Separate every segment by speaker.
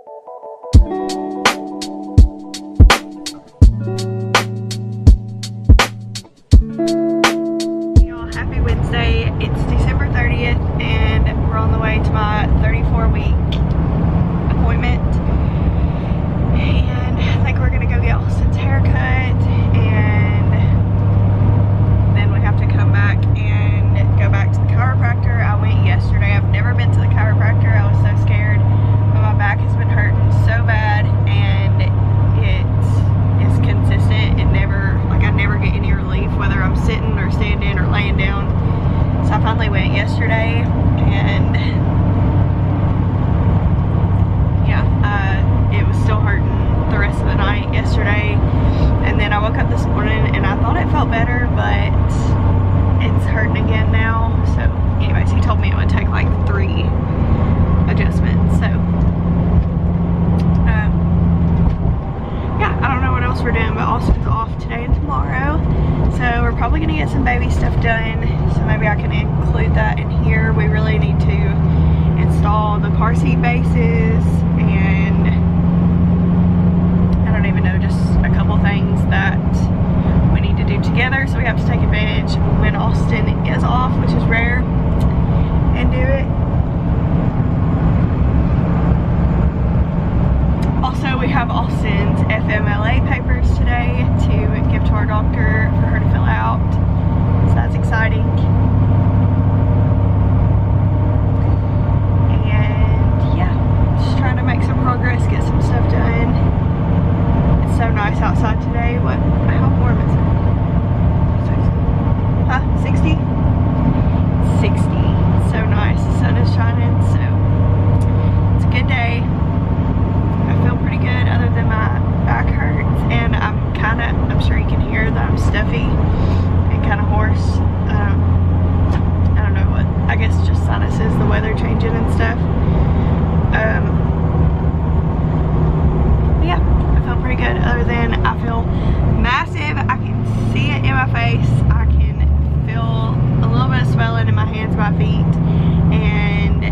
Speaker 1: Happy Wednesday. It's December 30th and we're on the way to my 34-week appointment, and I think we're gonna go get Austin's haircut, and then we have to come back and go back to the chiropractor. I went yesterday. I've never been to the chiropractor. I was so scared, but my back has been hurting so bad, and it is consistent. It never, like, I never get any relief whether I'm sitting or standing or laying down. So I finally went yesterday, and yeah, it was still hurting the rest of the night yesterday, and then I woke up this morning and I thought it felt better, but it's hurting again now. So anyways, he told me it would take like 3 adjustments. So yeah, I don't know what else we're doing, but Austin's off today and tomorrow, so we're probably gonna get some baby stuff done. So maybe I can include that in here. We really need to install the car seat bases, and I don't even know, just a couple things that we need to do together. So we have to take advantage when Austin is off, which is rare, and do it. Also, we have Austin's FMLA papers today to give to our doctor for her to fill out, so that's exciting. And yeah, just trying to make some progress, get some stuff done. It's so nice outside today. How warm is it? Huh? 60? 60. So nice. The sun is shining, so it's a good day. I feel pretty good other than my back hurts, and I'm sure you can hear that I'm stuffy and kind of hoarse. I don't know what, I guess just sinuses, the weather changing and stuff. But yeah, I feel pretty good other than I feel massive. I can see it in my face. I can feel a little bit of swelling in my hands, my feet, and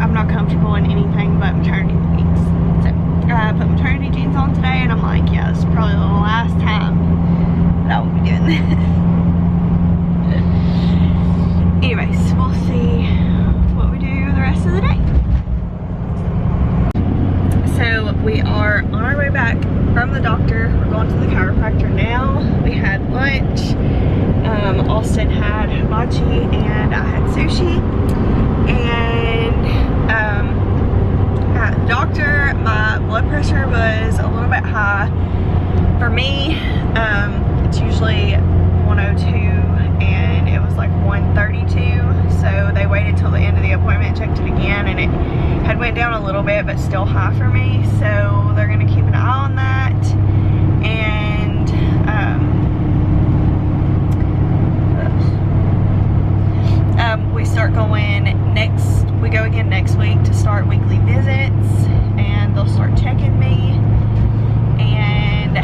Speaker 1: I'm not comfortable in anything but maternity weeks. So I put maternity jeans on today, and I'm like, yeah, this is probably the last time that I will be doing this. Anyways, we'll see what we do the rest of the day. So we are on our way back from the doctor. We're going to the chiropractor now. We had lunch. Austin had hibachi and I had sushi. And at the doctor, my blood pressure was a little bit high. For me, it's usually 102, and it was like 132. So they waited till the end of the appointment, checked it again, and it had went down a little bit, but still high for me. So they're gonna keep an eye on that. And we go again next week to start weekly visits, and they'll start checking me. And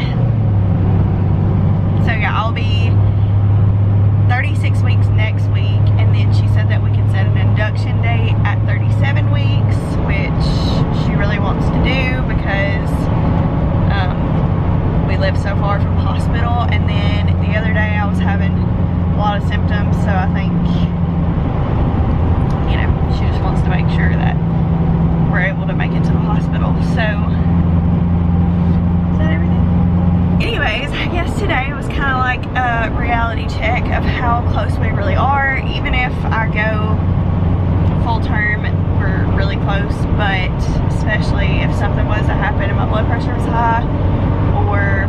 Speaker 1: so yeah, I'll be 36 weeks next week, and then she said that we can set an induction date at 37 weeks, which she really wants to do because we live so far from the hospital. And then the other day I was having a lot of symptoms, so I think, you know, she just wants to make sure that we're able to make it to the hospital. So is that everything? Anyways, I guess today was kind of like a reality check of how close we really are. Even if I go full term, we're really close, but especially if something was to happen and my blood pressure was high, or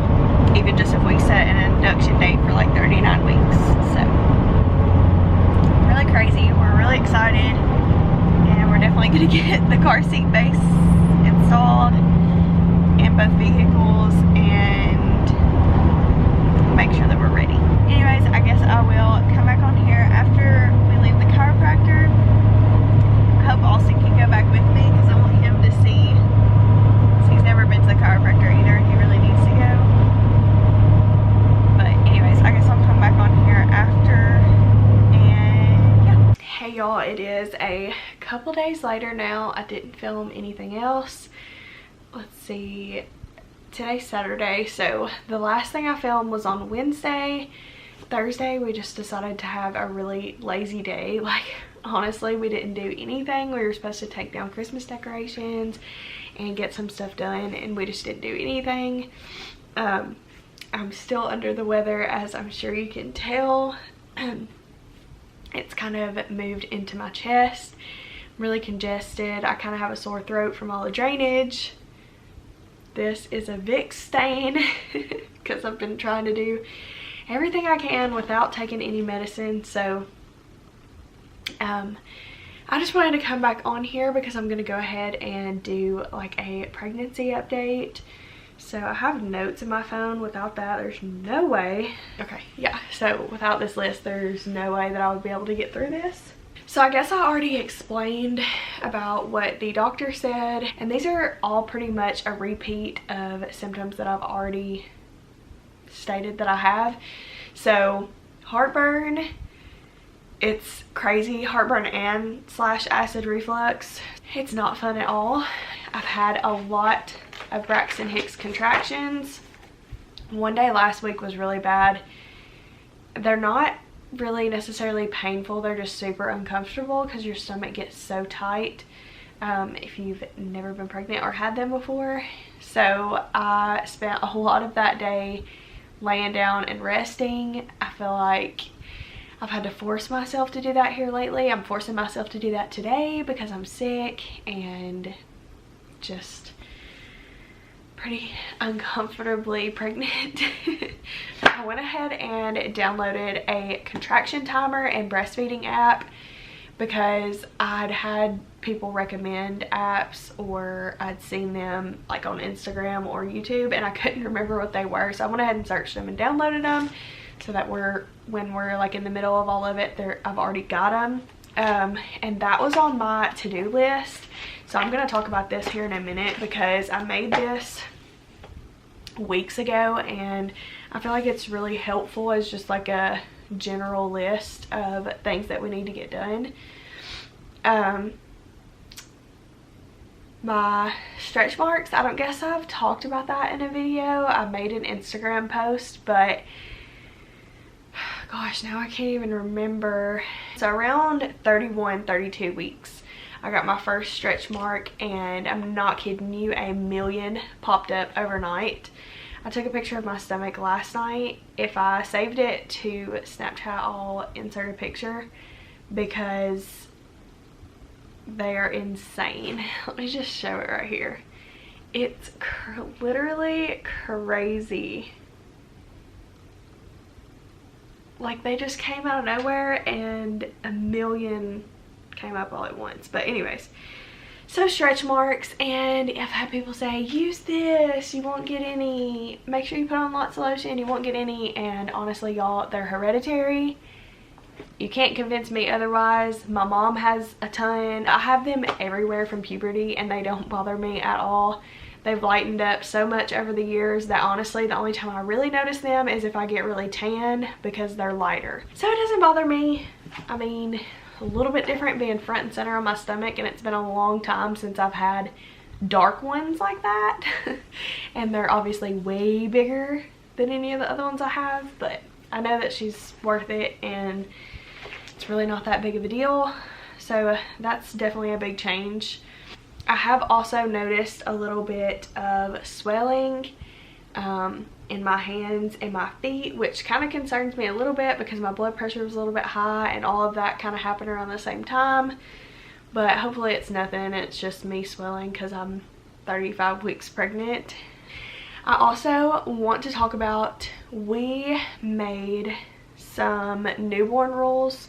Speaker 1: even just if we set an induction date for like 39 weeks. So really crazy. We're really excited, and we're definitely going to get the car seat base installed in both vehicles and make sure that we're ready. Anyways, I guess I will come back on here after we leave the chiropractor. I hope Austin can go back with me because I want him to see, because he's never been to the chiropractor either, and he really needs to go. But anyways, I guess I'll come back on here after. And yeah. Hey y'all, it is a couple days later now. I didn't film anything else let's see, today's Saturday, so the last thing I filmed was on Wednesday. Thursday we just decided to have a really lazy day. Like, honestly, we didn't do anything. We were supposed to take down Christmas decorations and get some stuff done, and we just didn't do anything. I'm still under the weather, as I'm sure you can tell. It's kind of moved into my chest. I'm really congested. I kind of have a sore throat from all the drainage. This is a Vicks stain because I've been trying to do everything I can without taking any medicine. So I just wanted to come back on here because I'm going to go ahead and do like a pregnancy update. So I have notes in my phone. Without that, there's no way. Okay, yeah, so without this list, there's no way that I would be able to get through this. So I guess I already explained about what the doctor said, and these are all pretty much a repeat of symptoms that I've already stated that I have. So heartburn, it's crazy, heartburn and / acid reflux. It's not fun at all. I've had a lot of Braxton Hicks contractions. One day last week was really bad. They're not really necessarily painful, they're just super uncomfortable because your stomach gets so tight if you've never been pregnant or had them before. So I spent a lot of that day laying down and resting. I feel like I've had to force myself to do that here lately. I'm forcing myself to do that today because I'm sick and just pretty uncomfortably pregnant. I went ahead and downloaded a contraction timer and breastfeeding app because I'd had people recommend apps, or I'd seen them like on Instagram or YouTube, and I couldn't remember what they were. So I went ahead and searched them and downloaded them so that when we're like in the middle of all of it, I've already got them. And that was on my to-do list. So I'm going to talk about this here in a minute because I made this weeks ago, and I feel like it's really helpful as just like a general list of things that we need to get done. My stretch marks, I don't guess I've talked about that in a video. I made an Instagram post, but gosh, now I can't even remember. So around 32 weeks I got my first stretch mark, and I'm not kidding you, a million popped up overnight. I took a picture of my stomach last night. If I saved it to Snapchat, I'll insert a picture because they are insane. Let me just show it right here. It's literally crazy. Like, they just came out of nowhere and a million came up all at once. But anyways, so stretch marks, and I've had people say, use this, you won't get any, make sure you put on lots of lotion, you won't get any. And honestly, y'all, they're hereditary. You can't convince me otherwise. My mom has a ton. I have them everywhere from puberty, and they don't bother me at all. They've lightened up so much over the years that honestly the only time I really notice them is if I get really tan, because they're lighter. So it doesn't bother me. I mean, a little bit different being front and center on my stomach, and it's been a long time since I've had dark ones like that. And they're obviously way bigger than any of the other ones I have, but I know that she's worth it and it's really not that big of a deal. So that's definitely a big change. I have also noticed a little bit of swelling in my hands and my feet, which kind of concerns me a little bit because my blood pressure was a little bit high, and all of that kind of happened around the same time. But hopefully it's nothing, it's just me swelling because I'm 35 weeks pregnant. I also want to talk about, we made some newborn rules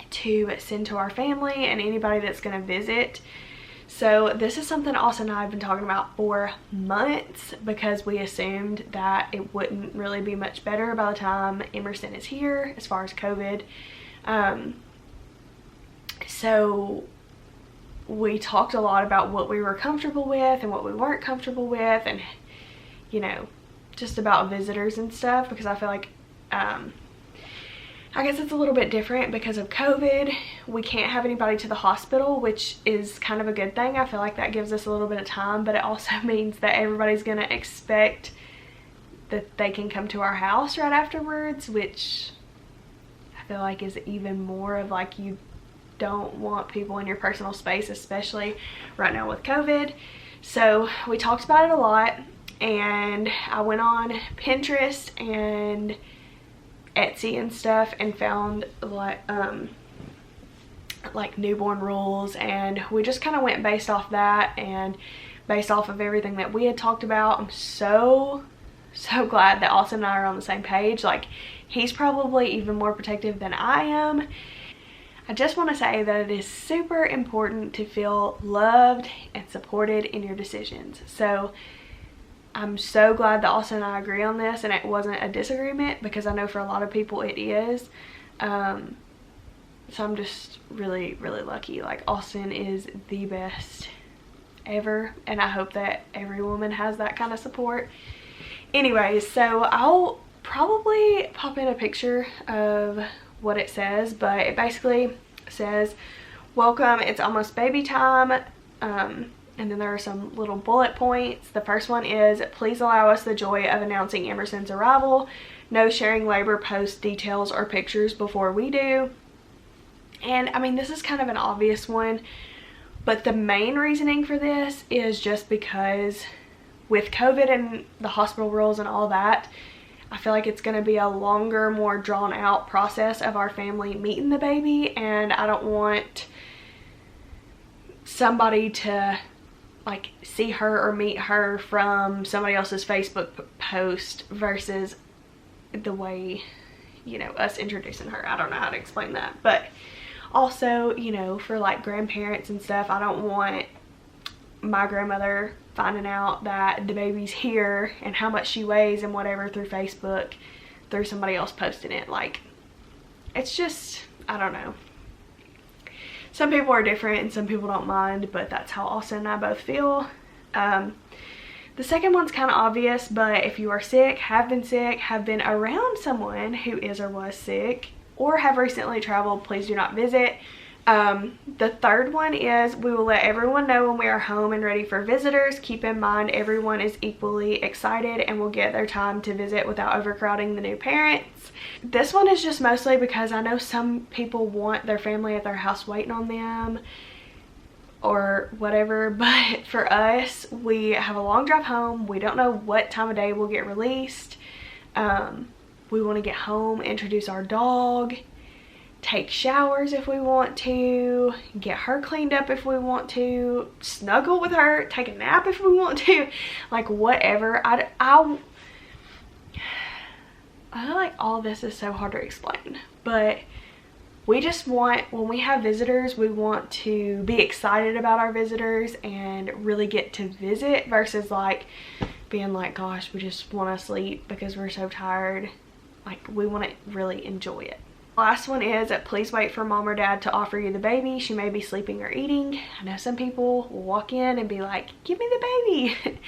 Speaker 1: to send to our family and anybody that's going to visit. So this is something Austin and I have been talking about for months because we assumed that it wouldn't really be much better by the time Emerson is here as far as COVID. So we talked a lot about what we were comfortable with and what we weren't comfortable with, and you know, just about visitors and stuff, because I feel like I guess it's a little bit different because of COVID. We can't have anybody to the hospital, which is kind of a good thing. I feel like that gives us a little bit of time, but it also means that everybody's gonna expect that they can come to our house right afterwards, which I feel like is even more of like, you don't want people in your personal space, especially right now with COVID. So we talked about it a lot, and I went on Pinterest and Etsy and stuff and found like newborn rules, and we just kind of went based off that and based off of everything that we had talked about. I'm so glad that Austin and I are on the same page. Like, he's probably even more protective than I am. I just want to say that it is super important to feel loved and supported in your decisions. So I'm so glad that Austin and I agree on this and it wasn't a disagreement, because I know for a lot of people it is. So I'm just really lucky. Like, Austin is the best ever, and I hope that every woman has that kind of support. Anyways, so I'll probably pop in a picture of what it says, but it basically says, welcome, it's almost baby time. And then there are some little bullet points. The first one is, please allow us the joy of announcing Emerson's arrival. No sharing labor post details or pictures before we do. And I mean, this is kind of an obvious one, but the main reasoning for this is just because with COVID and the hospital rules and all that, I feel like it's going to be a longer, more drawn out process of our family meeting the baby, and I don't want somebody to like see her or meet her from somebody else's Facebook post versus the way, you know, us introducing her. I don't know how to explain that. But also, you know, for like grandparents and stuff, I don't want my grandmother finding out that the baby's here and how much she weighs and whatever through Facebook, through somebody else posting it. Like, it's just, I don't know. Some people are different and some people don't mind, but that's how Austin and I both feel. The second one's kind of obvious, but if you are sick, have been around someone who is or was sick, or have recently traveled, please do not visit. The third one is, we will let everyone know when we are home and ready for visitors. Keep in mind everyone is equally excited and will get their time to visit without overcrowding the new parents. This one is just mostly because I know some people want their family at their house waiting on them or whatever, but for us, we have a long drive home. We don't know what time of day we'll get released. We want to get home, introduce our dog, take showers if we want to, get her cleaned up if we want to, snuggle with her, take a nap if we want to, like whatever. I feel like all this is so hard to explain, but we just want, when we have visitors, we want to be excited about our visitors and really get to visit versus like being like, gosh, we just want to sleep because we're so tired. Like, we want to really enjoy it. Last one is, please wait for mom or dad to offer you the baby. She may be sleeping or eating. I know some people will walk in and be like, give me the baby.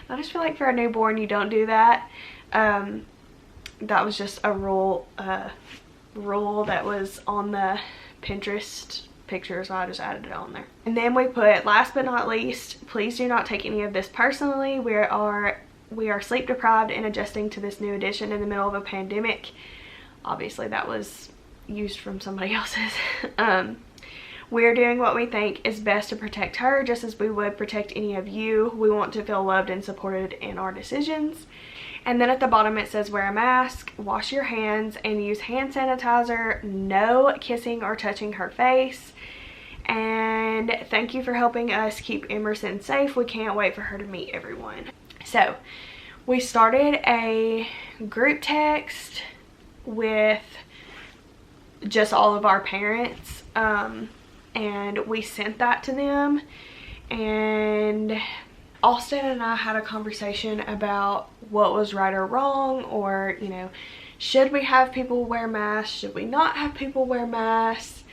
Speaker 1: I just feel like for a newborn, you don't do that. That was just a rule that was on the Pinterest picture, so I just added it on there. And then we put, last but not least, please do not take any of this personally. We are sleep deprived and adjusting to this new addition in the middle of a pandemic. Obviously that was used from somebody else's. We're doing what we think is best to protect her, just as we would protect any of you. We want to feel loved and supported in our decisions. And then at the bottom it says, wear a mask, wash your hands, and use hand sanitizer. No kissing or touching her face. And thank you for helping us keep Emerson safe. We can't wait for her to meet everyone. So we started a group text with just all of our parents, and we sent that to them, and Austin and I had a conversation about what was right or wrong, or, you know, should we have people wear masks, should we not have people wear masks.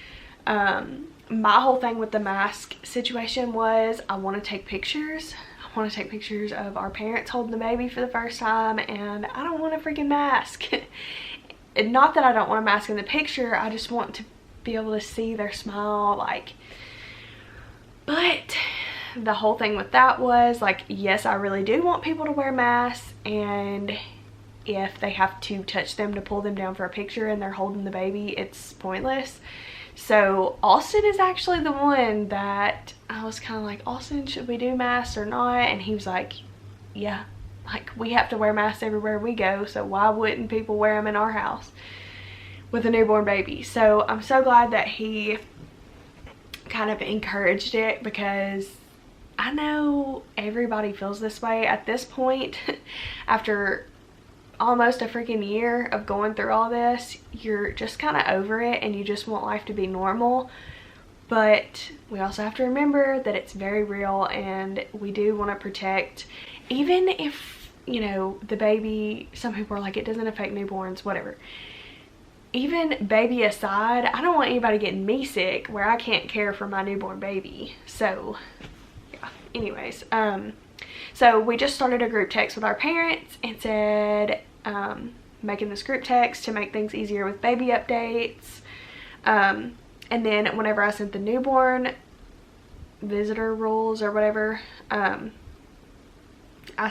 Speaker 1: My whole thing with the mask situation was, I want to take pictures. I want to take pictures of our parents holding the baby for the first time, and I don't want a freaking mask. not that I don't want a mask in the picture, I just want to be able to see their smile, like. But the whole thing with that was like, yes, I really do want people to wear masks, and if they have to touch them to pull them down for a picture and they're holding the baby, it's pointless. So Austin is actually the one that I was kind of like, Austin, should we do masks or not? And he was like, yeah, like we have to wear masks everywhere we go, so why wouldn't people wear them in our house with a newborn baby? So I'm so glad that he kind of encouraged it, because I know everybody feels this way at this point. After almost a freaking year of going through all this, you're just kind of over it and you just want life to be normal. But we also have to remember that it's very real, and we do want to protect, even if, you know, the baby, some people are like, it doesn't affect newborns, whatever. Even baby aside, I don't want anybody getting me sick where I can't care for my newborn baby. So yeah, anyways, so we just started a group text with our parents and said, making this group text to make things easier with baby updates. And then whenever I sent the newborn visitor rules or whatever, I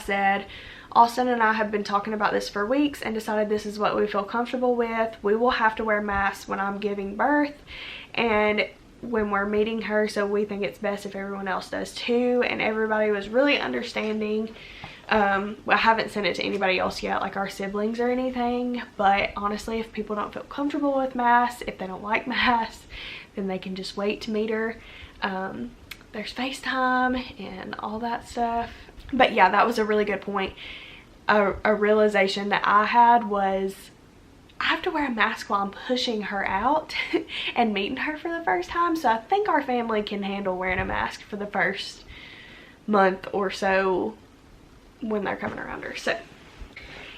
Speaker 1: said, Austin and I have been talking about this for weeks and decided this is what we feel comfortable with. We will have to wear masks when I'm giving birth and when we're meeting her, so we think it's best if everyone else does too. And everybody was really understanding. Well, I haven't sent it to anybody else yet, like our siblings or anything, but honestly, if people don't feel comfortable with masks, if they don't like masks, then they can just wait to meet her. There's FaceTime and all that stuff. But yeah, that was a really good point. A realization that I had was, I have to wear a mask while I'm pushing her out and meeting her for the first time. So I think our family can handle wearing a mask for the first month or so when they're coming around her. So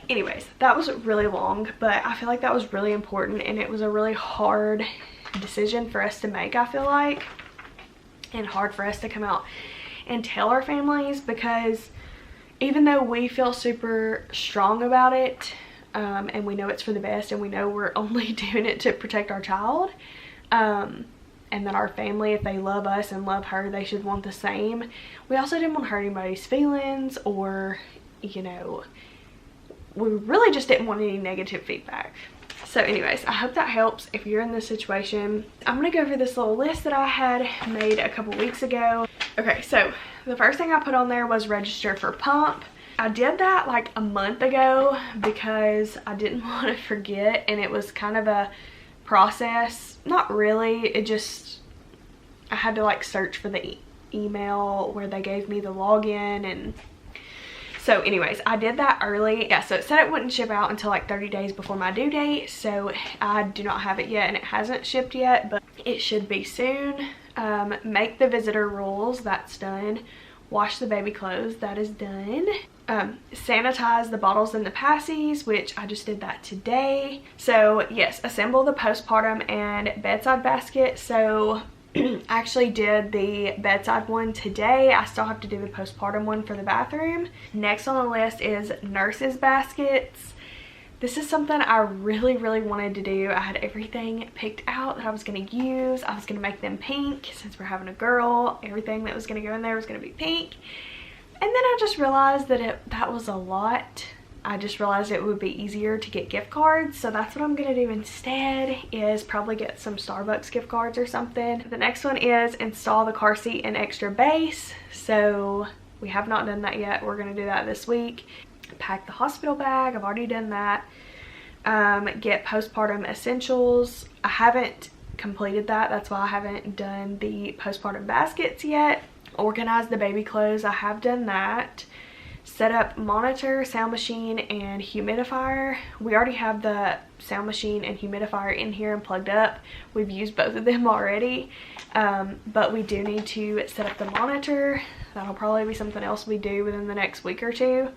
Speaker 1: anyways, that was really long, but I feel like that was really important, and it was a really hard decision for us to make, I feel like, and hard for us to come out and tell our families, because even though we feel super strong about it, and we know it's for the best, and we know we're only doing it to protect our child, and that our family, if they love us and love her, they should want the same. We also didn't want to hurt anybody's feelings, or, you know, we really just didn't want any negative feedback. So anyways, I hope that helps if you're in this situation. I'm gonna go over this little list that I had made a couple weeks ago. Okay, so the first thing I put on there was register for pump. I did that like a month ago because I didn't want to forget, and it was kind of a process. Not really, it just, I had to like search for the email where they gave me the login, and so anyways, I did that early. Yeah, so it said it wouldn't ship out until like 30 days before my due date, so I do not have it yet, and it hasn't shipped yet, but it should be soon. Make the visitor rules, that's done. Wash the baby clothes, that is done. Sanitize the bottles and the passies, which I just did that today. So yes, assemble the postpartum and bedside basket. So I actually did the bedside one today. I still have to do the postpartum one for the bathroom. Next on the list is nurses baskets. This is something I really wanted to do. I had everything picked out that I was going to use. I was going to make them pink since we're having a girl. Everything that was going to go in there was going to be pink. And then I just realized that that was a lot. I just realized it would be easier to get gift cards. So that's what I'm going to do instead, is probably get some Starbucks gift cards or something. The next one is install the car seat and extra base. So we have not done that yet. We're going to do that this week. Pack the hospital bag, I've already done that. Get postpartum essentials. I haven't completed that, that's why I haven't done the postpartum baskets yet. Organize the baby clothes, I have done that. Set up monitor, sound machine, and humidifier. We already have the sound machine and humidifier in here and plugged up. We've used both of them already, but we do need to set up the monitor. That'll probably be something else we do within the next week or two,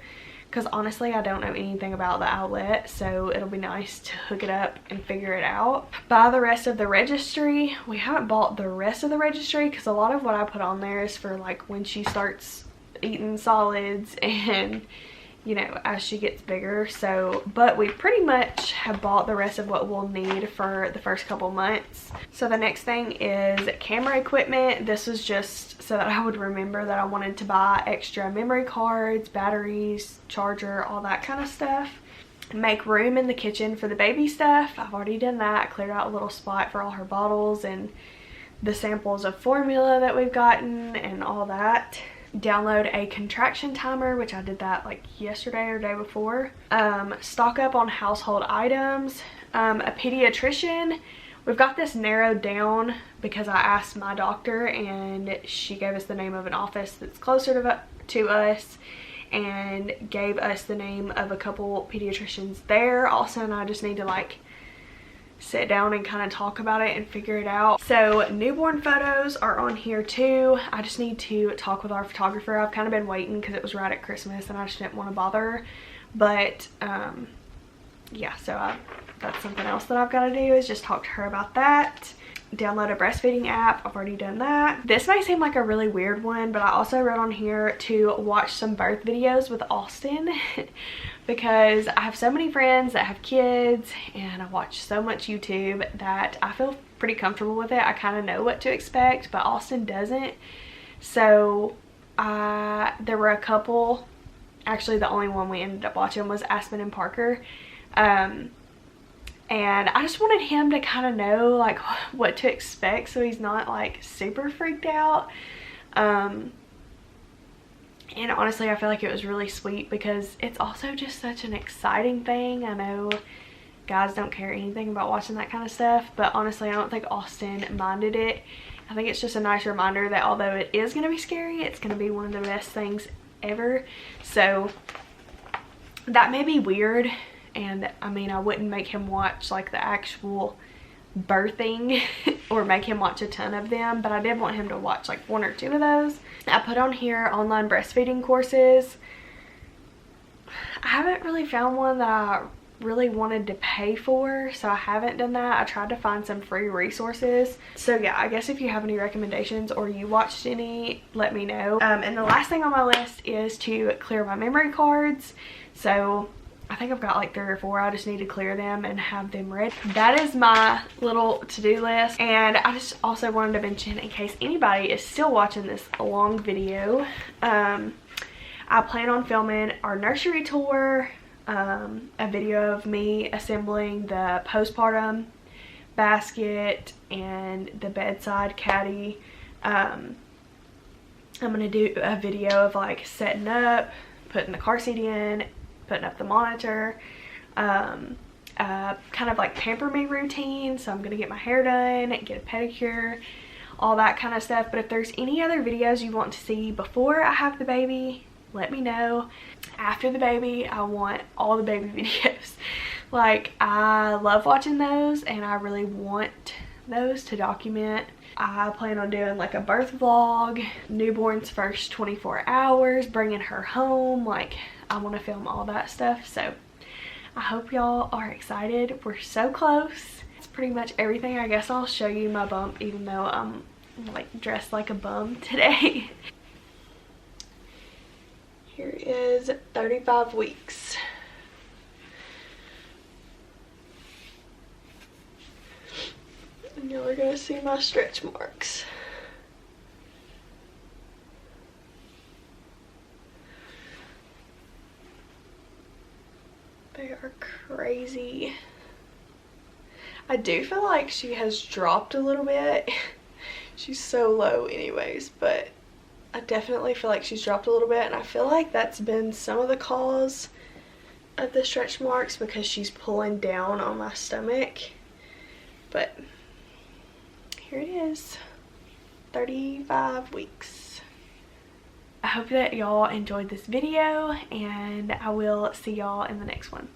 Speaker 1: because honestly I don't know anything about the outlet, so it'll be nice to hook it up and figure it out. Buy the rest of the registry. We haven't bought the rest of the registry because a lot of what I put on there is for like when she starts eating solids and, you know, as she gets bigger. So, but we pretty much have bought the rest of what we'll need for the first couple months. So the next thing is camera equipment. This was just so that I would remember that I wanted to buy extra memory cards, batteries, charger, all that kind of stuff. Make room in the kitchen for the baby stuff. I've already done that. I cleared out a little spot for all her bottles and the samples of formula that we've gotten and all that. Download a contraction timer, which I did that like yesterday or day before. Stock up on household items. A pediatrician. We've got this narrowed down because I asked my doctor and she gave us the name of an office that's closer to us, and gave us the name of a couple pediatricians there. Also, and I just need to like sit down and kind of talk about it and figure it out. So newborn photos are on here too. I just need to talk with our photographer. I've kind of been waiting because it was right at Christmas and I just didn't want to bother her. But yeah, so that's something else that I've got to do, is just talk to her about that. Download a breastfeeding app. I've already done that. This may seem like a really weird one, but I also wrote on here to watch some birth videos with Austin because I have so many friends that have kids and I watch so much YouTube that I feel pretty comfortable with it. I kind of know what to expect, but Austin doesn't. So there were a couple, actually the only one we ended up watching was Aspen and Parker. And I just wanted him to kind of know like what to expect so he's not like super freaked out. And honestly, I feel like it was really sweet because it's also just such an exciting thing. I know guys don't care anything about watching that kind of stuff, but honestly, I don't think Austin minded it. I think it's just a nice reminder that although it is going to be scary, it's going to be one of the best things ever. So that may be weird. And I mean, I wouldn't make him watch like the actual birthing or make him watch a ton of them, but I did want him to watch like 1 or 2 of those. I put on here online breastfeeding courses. I haven't really found one that I really wanted to pay for, so I haven't done that. I tried to find some free resources. So yeah, I guess if you have any recommendations or you watched any, let me know. And the last thing on my list is to clear my memory cards. So I think I've got like 3 or 4. I just need to clear them and have them ready. That is my little to-do list. And I just also wanted to mention, in case anybody is still watching this long video, I plan on filming our nursery tour, a video of me assembling the postpartum basket and the bedside caddy. I'm gonna do a video of like setting up, putting the car seat in, putting up the monitor, kind of like pamper me routine. So I'm gonna get my hair done, get a pedicure, all that kind of stuff. But if there's any other videos you want to see before I have the baby, let me know. After the baby, I want all the baby videos. Like, I love watching those and I really want those to document. I plan on doing like a birth vlog, newborn's first 24 hours, bringing her home. Like, I want to film all that stuff. So I hope y'all are excited. We're so close. It's pretty much everything. I guess I'll show you my bump even though I'm like dressed like a bum today. Here is 35 weeks. And y'all are gonna see my stretch marks. They are crazy. I do feel like she has dropped a little bit. She's so low anyways, but I definitely feel like she's dropped a little bit, and I feel like that's been some of the cause of the stretch marks because she's pulling down on my stomach. But here it is, 35 weeks. I hope that y'all enjoyed this video, and I will see y'all in the next one.